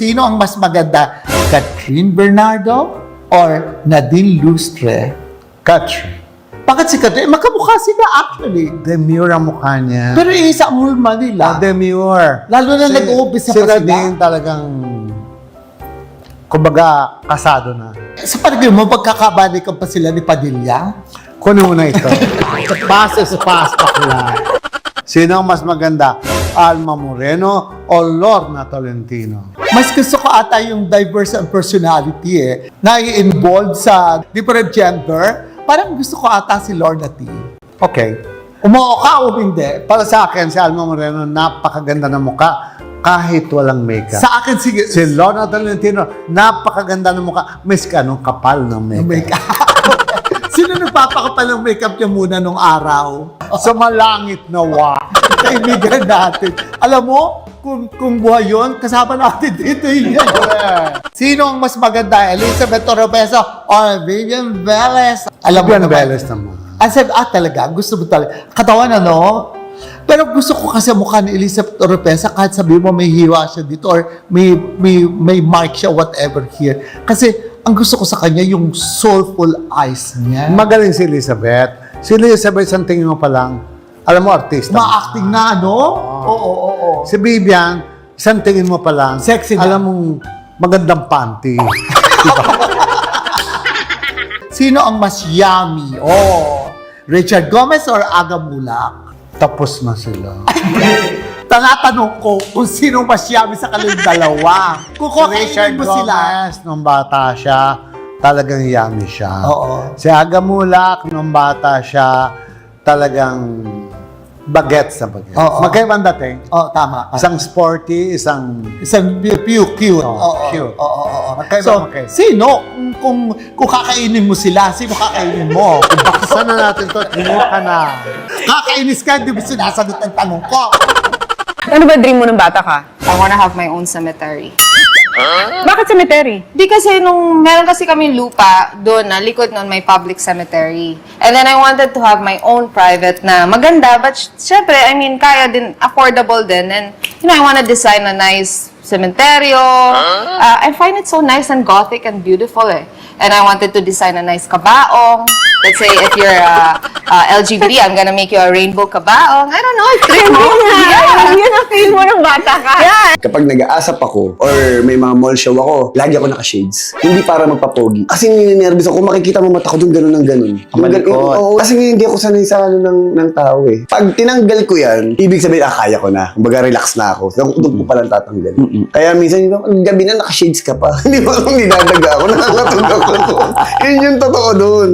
sino ang mas maganda? Catherine Bernardo or Nadine Lustre? Catch. Bakit si Catherine? Magkamukha sila actually. Demure ang mukha niya. Pero isa ang hulma nila. Demure. Lalo na nag-uumpisa pa sila. Nadine talagang, kumbaga, kasado na. Sa panagin mo, magkakabalikan pa sila ni Padilla? Kunin mo na ito. Base sa pasta ko lang. Sino ang mas maganda? Alma Moreno o Lorna Tolentino? Mas gusto ko ata yung diverse ang personality na i-involve sa different gender. Parang gusto ko ata si Lorna T. Okay. Umuo ka o hindi? Para sa akin, si Alma Moreno, napakaganda ng mukha kahit walang makeup. Sa akin, sige. Si Lorna Tolentino, napakaganda ng mukha. Miski anong kapal ng makeup. Sino nagpapakapal ng makeup niya muna nung araw? Sa malangit na Kaibigan natin. Alam mo, kung buhay yun, kasama natin dito yun. Sino ang mas maganda? Elizabeth Oropesa or Vivian Velez? Alam mo Vivian naman. Velez naman. Talaga? Gusto mo talaga? Katawan, ano? Pero gusto ko kasi mukha ni Elizabeth Oropesa kahit sabihin mo may hiwa siya dito or may mark siya, whatever here. Kasi ang gusto ko sa kanya yung soulful eyes niya. Magaling si Elizabeth. Si Elizabeth, isang tingin mo pa lang, alam mo, artista. Ma-acting na, ano? Oo. Si Vivian, isang tingin mo pa lang, Sexy na. alam mong magandang panty. Sino ang mas yummy? Richard Gomez or Aga Mulak? Tapos na sila. Tanatanong ko kung sino mas yummy sa kanilang dalawa. Kung kakainin mo sila. Gomez, nung bata siya, talagang yummy siya. Oo. Si Aga Mulak, nung bata siya, talagang bagets na bagets. Oo. Magkaibang dating. Tama. Isang sporty, isang Isang cute. cute. Oo. Magkaiba, So, magkaiba. sino? Kung kakainin mo sila, sino kakainin mo? Baksan na natin to, ka na. Kakainis ka, di ba sinasagot ang tanong ko? Ano ba dream mo nung bata ka? I wanna have my own cemetery. Bakit cemetery? Di kasi meron kasi kami lupa doon na likod nun may public cemetery. And then I wanted to have my own private na maganda, but syempre, I mean, kaya din, affordable din. And, I wanna design a nice cementerio. I find it so nice and gothic and beautiful eh. And I wanted to design a nice kabaong. Let's say if you're LGBT, I'm gonna make you a rainbow kabaong. I don't know, it's trendy. Yeah, yun ang feel mo nung bata ka. Yeah. Kapag nag-aasap ako or may mga mall show ako, lagi ako naka-shades. Hindi para magpapogi. Kasi ninervous ako, makikita mo mata ko doon gano'n ng gano'n. Oo, kasi hindi ako sanay sa ng tao eh. Pag tinanggal ko yan, ibig sabihin, kaya ko na. Kumbaga, relax na ako. Doon ko palang tatanggal. Kaya minsan, gabi na naka-shades ka pa. Hindi mo akong ninadaga ako, nakakatulog ako. Yun yung totoo doon.